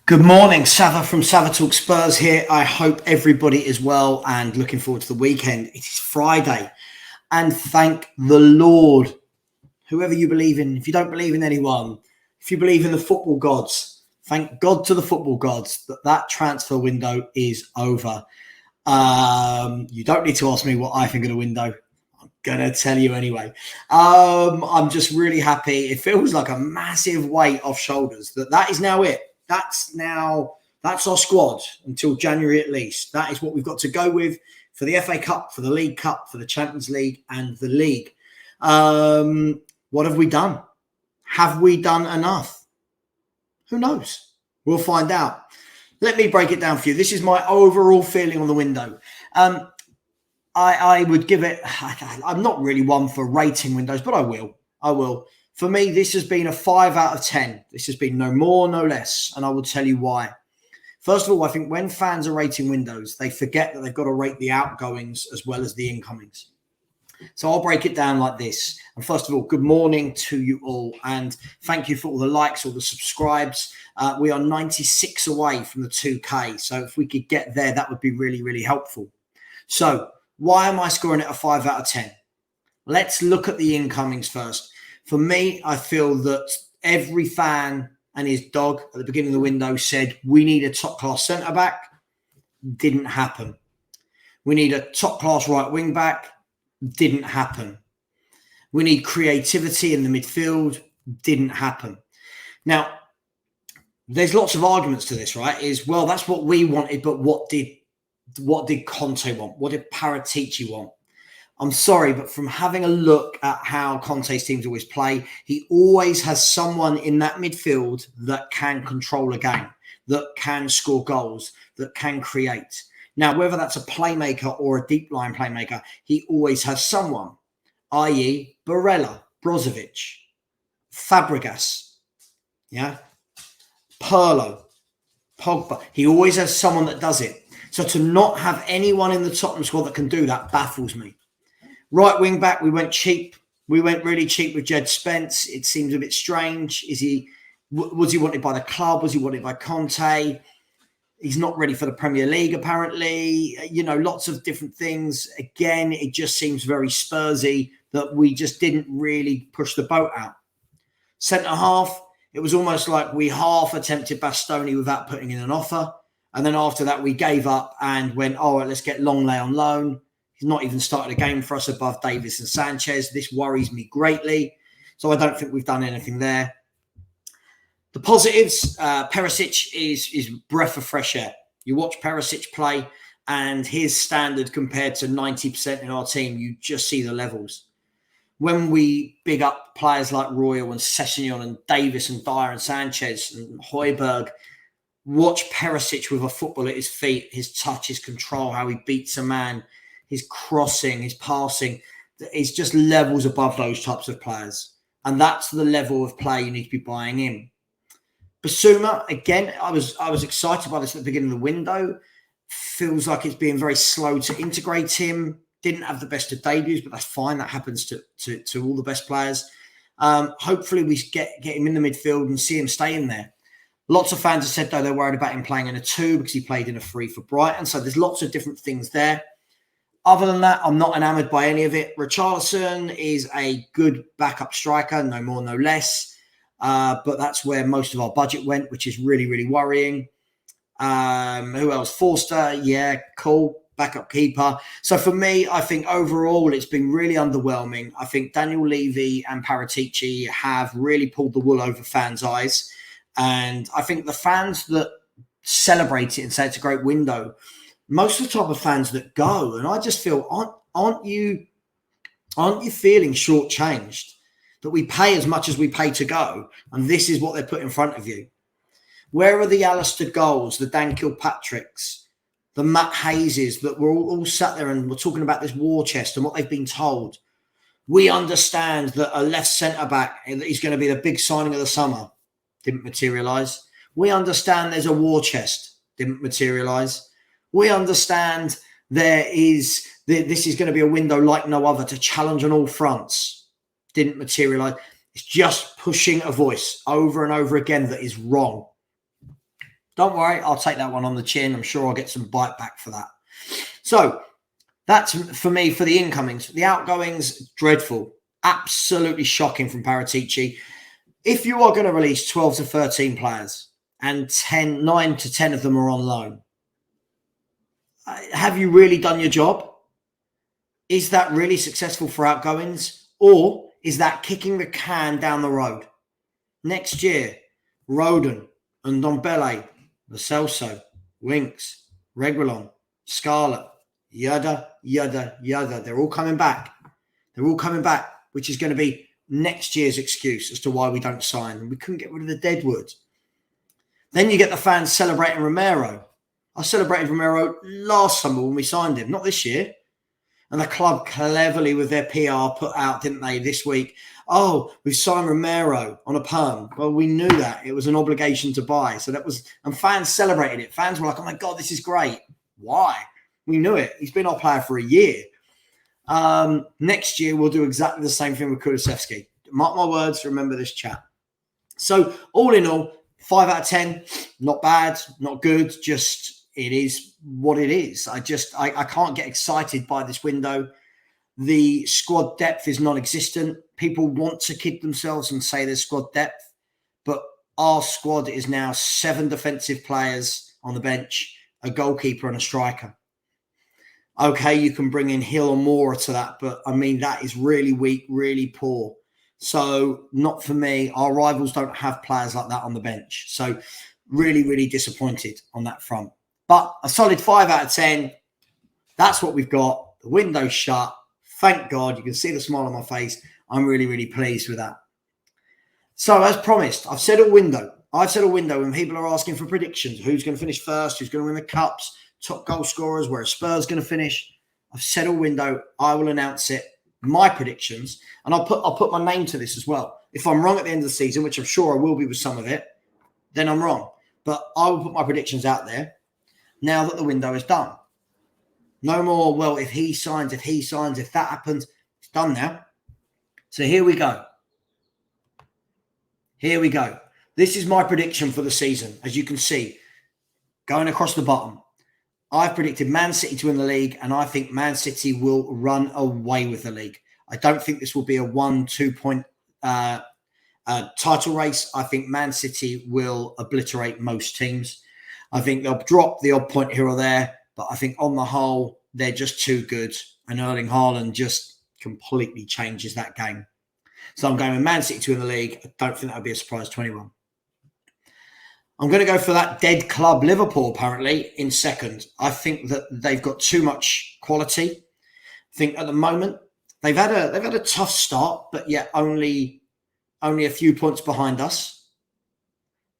Good morning, Savva from Savva Talk Spurs here. I hope everybody is well and looking forward to the weekend. It is Friday, and thank the Lord, whoever you believe in. If you don't believe in anyone, if you believe in the football gods, thank God to the football gods that transfer window is over. You don't need to ask me what I think of the window. I'm going to tell you anyway. I'm just really happy. It feels like a massive weight off shoulders that is now it. That's our squad until January at least. That is what we've got to go with for the FA Cup, for the League Cup, for the Champions League and the League. What have we done? Have we done enough? Who knows? We'll find out. Let me break it down for you. This is my overall feeling on the window. I would give it, I'm not really one for rating windows, but I will. For me, this has been a 5 out of 10. This has been no more, no less. And I will tell you why. First of all, I think when fans are rating windows, they forget that they've got to rate the outgoings as well as the incomings. So I'll break it down like this. And first of all, good morning to you all. And thank you for all the likes, all the subscribes. We are 96 away from the 2K. So if we could get there, that would be really, really helpful. So why am I scoring it a 5 out of 10? Let's look at the incomings first. For me, I feel that every fan and his dog at the beginning of the window said, we need a top-class centre-back. Didn't happen. We need a top-class right wing-back. Didn't happen. We need creativity in the midfield. Didn't happen. Now, there's lots of arguments to this, right? Well, that's what we wanted, but what did Conte want? What did Paratici want? I'm sorry, but from having a look at how Conte's teams always play, he always has someone in that midfield that can control a game, that can score goals, that can create. Now, whether that's a playmaker or a deep line playmaker, he always has someone, i.e. Barella, Brozovic, Fabregas, Pirlo, Pogba. He always has someone that does it. So to not have anyone in the Tottenham squad that can do that baffles me. Right wing back, we went cheap. We went really cheap with Jed Spence. It seems a bit strange. Was he wanted by the club? Was he wanted by Conte? He's not ready for the Premier League, apparently. Lots of different things. Again, it just seems very Spursy that we just didn't really push the boat out. Centre half, it was almost like we half attempted Bastoni without putting in an offer. And then after that, we gave up and went, all right, let's get Longley on loan. He's not even started a game for us above Davis and Sanchez. This worries me greatly. So I don't think we've done anything there. The positives, Perisic is breath of fresh air. You watch Perisic play and his standard compared to 90% in our team, you just see the levels. When we big up players like Royal and Sessegnon and Davis and Dyer and Sanchez and Højbjerg, watch Perisic with a football at his feet, his touch, his control, how he beats a man, his crossing, his passing. It's just levels above those types of players. And that's the level of play you need to be buying in. Basuma, again, I was excited by this at the beginning of the window. Feels like it's being very slow to integrate him. Didn't have the best of debuts, but that's fine. That happens to all the best players. Hopefully we get him in the midfield and see him stay in there. Lots of fans have said, though, they're worried about him playing in a 2 because he played in a 3 for Brighton. So there's lots of different things there. Other than that, I'm not enamoured by any of it. Richarlison is a good backup striker, no more, no less. But that's where most of our budget went, which is really, really worrying. Who else? Forster, yeah, cool. Backup keeper. So for me, I think overall it's been really underwhelming. I think Daniel Levy and Paratici have really pulled the wool over fans' eyes. And I think the fans that celebrate it and say it's a great window, most of the type of fans that go, and I just feel, aren't you feeling shortchanged? That we pay as much as we pay to go, and this is what they put in front of you. Where are the Alistair Goals, the Dan Kilpatricks, the Matt Hayeses that were all sat there and were talking about this war chest and what they've been told? We understand that a left centre-back is going to be the big signing of the summer. Didn't materialise. We understand there's a war chest. Didn't materialise. We understand this is going to be a window like no other to challenge on all fronts. Didn't materialise. It's just pushing a voice over and over again that is wrong. Don't worry, I'll take that one on the chin. I'm sure I'll get some bite back for that. So that's for me for the incomings. The outgoings, dreadful. Absolutely shocking from Paratici. If you are going to release 12 to 13 players and 9 to 10 of them are on loan, have you really done your job? Is that really successful for outgoings? Or is that kicking the can down the road? Next year, Roden, Ndombele, Lo Celso, Winks, Reguilon, Scarlett, yada, yada, yada. They're all coming back. They're all coming back, which is going to be next year's excuse as to why we don't sign. And we couldn't get rid of the Deadwood. Then you get the fans celebrating Romero. I celebrated Romero last summer when we signed him, not this year. And the club cleverly with their PR put out, didn't they, this week, oh, we've signed Romero on a perm. Well, we knew that. It was an obligation to buy. So that was, and fans celebrated it. Fans were like, oh my God, this is great. Why? We knew it. He's been our player for a year. Next year, we'll do exactly the same thing with Kulusevski. Mark my words, remember this chat. So all in all, 5 out of 10, not bad, not good, just it is what it is. I can't get excited by this window. The squad depth is non-existent. People want to kid themselves and say there's squad depth, but our squad is now 7 defensive players on the bench, a goalkeeper and a striker. Okay, you can bring in Hill or Moura to that, but I mean, that is really weak, really poor. So not for me. Our rivals don't have players like that on the bench. So really, really disappointed on that front. But a solid 5 out of 10. That's what we've got. The window's shut. Thank God. You can see the smile on my face. I'm really, really pleased with that. So as promised, I've said a window. When people are asking for predictions. Who's going to finish first? Who's going to win the cups? Top goal scorers? Where are Spurs going to finish? I've said a window. I will announce it. My predictions. And I'll put my name to this as well. If I'm wrong at the end of the season, which I'm sure I will be with some of it, then I'm wrong. But I will put my predictions out there now that the window is done. No more, well, if he signs, if that happens, it's done now. So here we go. This is my prediction for the season. As you can see, going across the bottom, I've predicted Man City to win the league, and I think Man City will run away with the league. I don't think this will be a 1-2 point title race. I think Man City will obliterate most teams. I think they'll drop the odd point here or there, but I think on the whole, they're just too good. And Erling Haaland just completely changes that game. So I'm going with Man City to win the league. I don't think that would be a surprise to anyone. I'm going to go for that dead club, Liverpool, apparently, in second. I think that they've got too much quality. I think at the moment, they've had a tough start, but yet only a few points behind us.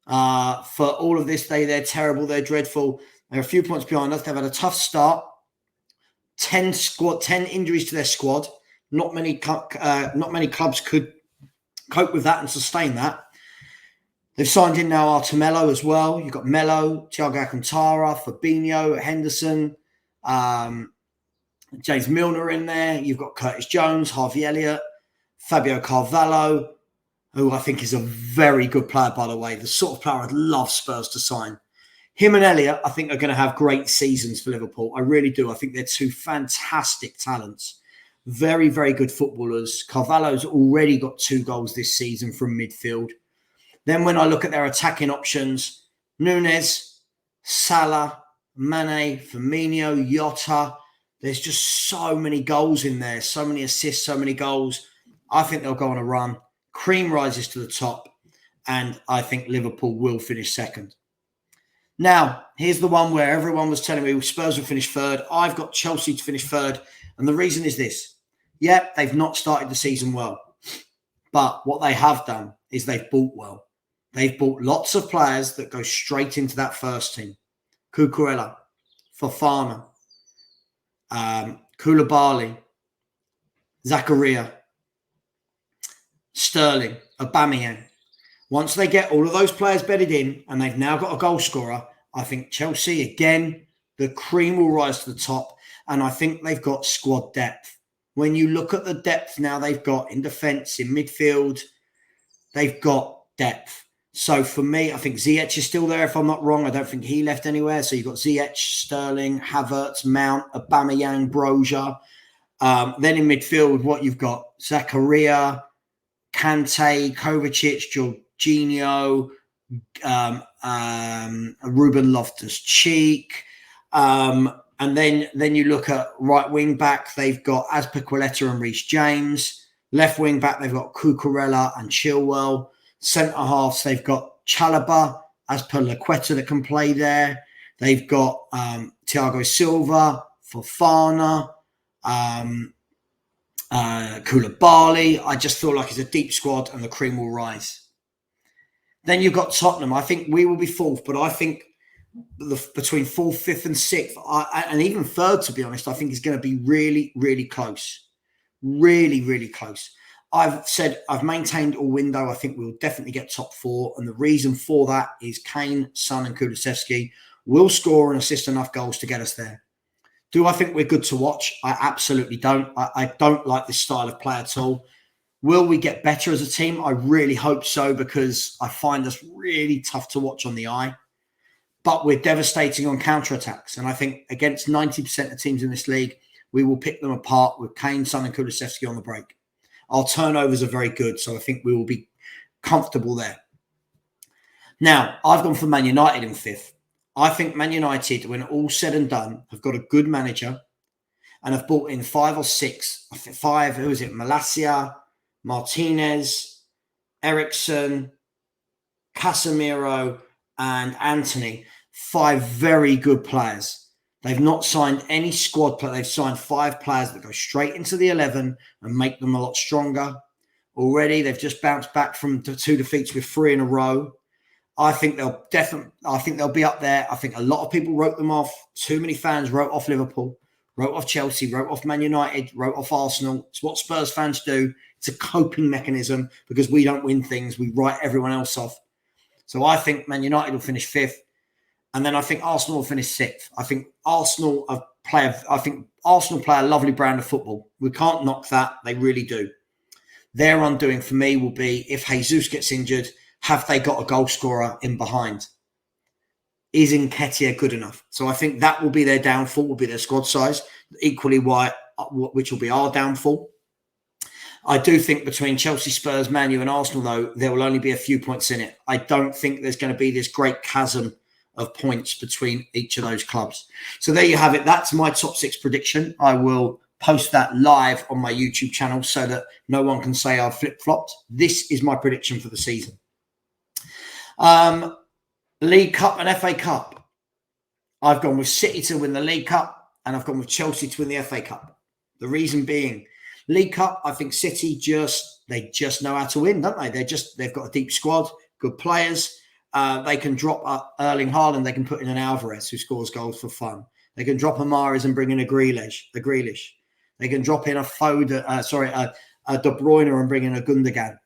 For all of this, they're terrible, they're dreadful. They're a few points behind us. They've had a tough start. 10 injuries to their squad. Not many clubs could cope with that and sustain that. They've signed in now Artemelo as well. You've got Melo, Thiago Alcantara, Fabinho, Henderson, James Milner in there. You've got Curtis Jones, Harvey Elliott, Fabio Carvalho, who I think is a very good player, by the way. The sort of player I'd love Spurs to sign. Him and Elliott, I think, are going to have great seasons for Liverpool. I really do. I think they're two fantastic talents. Very, very good footballers. Carvalho's already got 2 goals this season from midfield. Then when I look at their attacking options, Núñez, Salah, Mane, Firmino, Jota, there's just so many goals in there, so many assists, so many goals. I think they'll go on a run. Cream rises to the top, and I think Liverpool will finish second. Now, here's the one where everyone was telling me Spurs will finish third. I've got Chelsea to finish third, and the reason is this. Yeah, they've not started the season well, but what they have done is they've bought well. They've bought lots of players that go straight into that first team. Cucurella, Fofana, Koulibaly, Zakaria, Sterling, Aubameyang. Once they get all of those players bedded in and they've now got a goal scorer, I think Chelsea, again, the cream will rise to the top, and I think they've got squad depth. When you look at the depth now they've got in defence, in midfield, they've got depth. So for me, I think Ziyech is still there, if I'm not wrong. I don't think he left anywhere. So you've got Ziyech, Sterling, Havertz, Mount, Aubameyang, Broja. Then in midfield, what you've got? Zakaria, Kante, Kovacic, Jorginho, Ruben Loftus-Cheek. And then you look at right wing back, they've got Azpilicueta and Reece James. Left wing back, they've got Cucurella and Chilwell. Centre halves, they've got Chalobah, Azpilicueta that can play there. They've got Thiago Silva, Fofana, Koulibaly. I just feel like it's a deep squad and the cream will rise. Then you've got Tottenham. I think we will be fourth, but I think between fourth, fifth, and sixth, and even third, to be honest, I think is going to be really, really close. Really, really close. I've maintained all window. I think we'll definitely get top four. And the reason for that is Kane, Son, and Kulusevski will score and assist enough goals to get us there. Do I think we're good to watch? I absolutely don't. I don't like this style of play at all. Will we get better as a team? I really hope so, because I find us really tough to watch on the eye. But we're devastating on counter-attacks. And I think against 90% of teams in this league, we will pick them apart with Kane, Son, and Kulusevski on the break. Our turnovers are very good, so I think we will be comfortable there. Now, I've gone for Man United in fifth. I think Man United, when all said and done, have got a good manager and have brought in 5 or 6. I think 5, who is it? Malacia, Martinez, Ericsson, Casemiro, and Anthony. 5 very good players. They've not signed any squad player. They've signed 5 players that go straight into the 11 and make them a lot stronger. Already, they've just bounced back from 2 defeats with 3 in a row. I think they'll be up there. I think a lot of people wrote them off. Too many fans wrote off Liverpool, wrote off Chelsea, wrote off Man United, wrote off Arsenal. It's what Spurs fans do. It's a coping mechanism because we don't win things. We write everyone else off. So I think Man United will finish 5th. And then I think Arsenal will finish 6th. I think Arsenal play a lovely brand of football. We can't knock that. They really do. Their undoing for me will be if Jesus gets injured, have they got a goal scorer in behind? Is Nketiah good enough? So I think that will be their downfall, will be their squad size. Equally, which will be our downfall. I do think between Chelsea, Spurs, Man U and Arsenal, though, there will only be a few points in it. I don't think there's going to be this great chasm of points between each of those clubs. So there you have it. That's my top 6 prediction. I will post that live on my YouTube channel so that no one can say I've flip-flopped. This is my prediction for the season. League Cup and FA Cup. I've gone with City to win the League Cup and I've gone with Chelsea to win the FA Cup. The reason being, League Cup, I think City just know how to win, don't they? They've got a deep squad, good players. They can drop Erling Haaland. They can put in an Alvarez who scores goals for fun. They can drop a Mahrez and bring in a Grealish. They can drop in a Foden, a De Bruyne and bring in a Gundogan.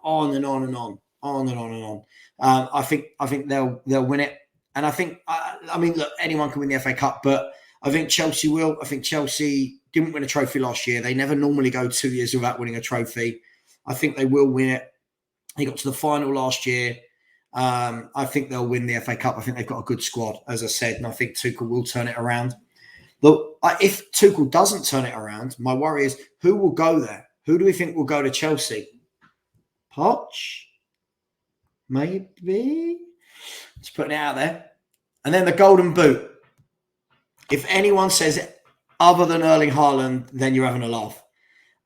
On and on and on, on and on and on. I think they'll win it, and I think look, anyone can win the FA Cup, but I think Chelsea will. I think Chelsea didn't win a trophy last year. They never normally go 2 years without winning a trophy. I think they will win it. They got to the final last year. I think they'll win the FA Cup. I think they've got a good squad, as I said, and I think Tuchel will turn it around. Look, if Tuchel doesn't turn it around, my worry is who will go there? Who do we think will go to Chelsea? Poch? Maybe? Just putting it out there. And then the Golden Boot. If anyone says it other than Erling Haaland, then you're having a laugh.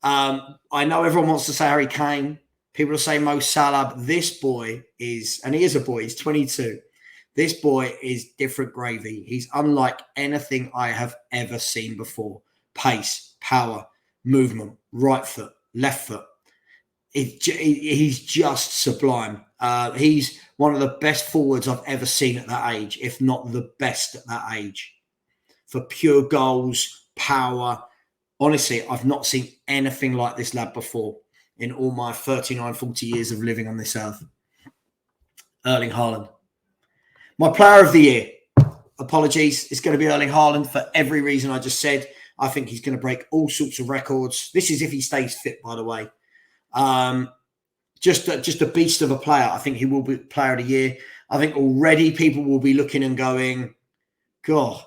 I know everyone wants to say Harry Kane. People will say Mo Salah. This boy is, and he is a boy, he's 22. This boy is different gravy. He's unlike anything I have ever seen before. Pace, power, movement, right foot, left foot. He's just sublime. He's one of the best forwards I've ever seen at that age, if not the best at that age. For pure goals, power. Honestly, I've not seen anything like this lad before in all my 39, 40 years of living on this earth. Erling Haaland. My player of the year. Apologies. It's going to be Erling Haaland for every reason I just said. I think he's going to break all sorts of records. This is if he stays fit, by the way. just a beast of a player. I think he will be player of the year. I think already people will be looking and going, God,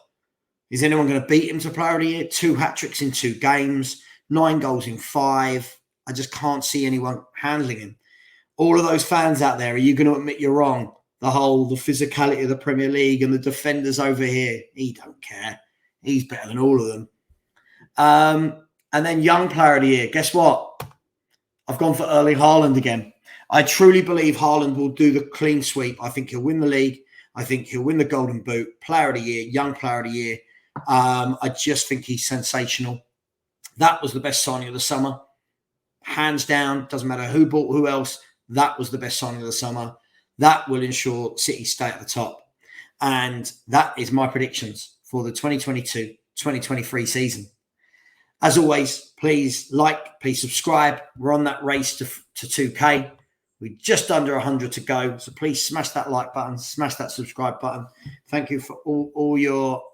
is anyone going to beat him to player of the year? 2 hat-tricks in 2 games, 9 goals in 5. I just can't see anyone handling him. All of those fans out there, are you going to admit you're wrong? The physicality of the Premier League and the defenders over here, he don't care. He's better than all of them. And then young player of the year. Guess what? I've gone for Erling Haaland again. I truly believe Haaland will do the clean sweep. I think he'll win the league. I think he'll win the Golden Boot. Player of the year, young player of the year. I just think he's sensational. That was the best signing of the summer. Hands down, doesn't matter who bought who else. That was the best signing of the summer. That will ensure City stay at the top. And that is my predictions for the 2022-2023 season. As always, please like, please subscribe. We're on that race to 2K. We're just under 100 to go. So please smash that like button, smash that subscribe button. Thank you for all your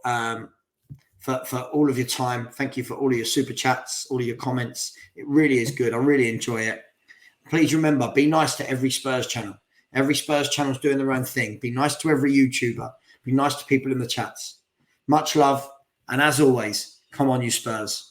for all of your time. Thank you for all of your super chats, all of your comments. It really is good. I really enjoy it. Please remember, be nice to every Spurs channel. Every Spurs channel is doing their own thing. Be nice to every YouTuber. Be nice to people in the chats. Much love. And as always, come on, you Spurs.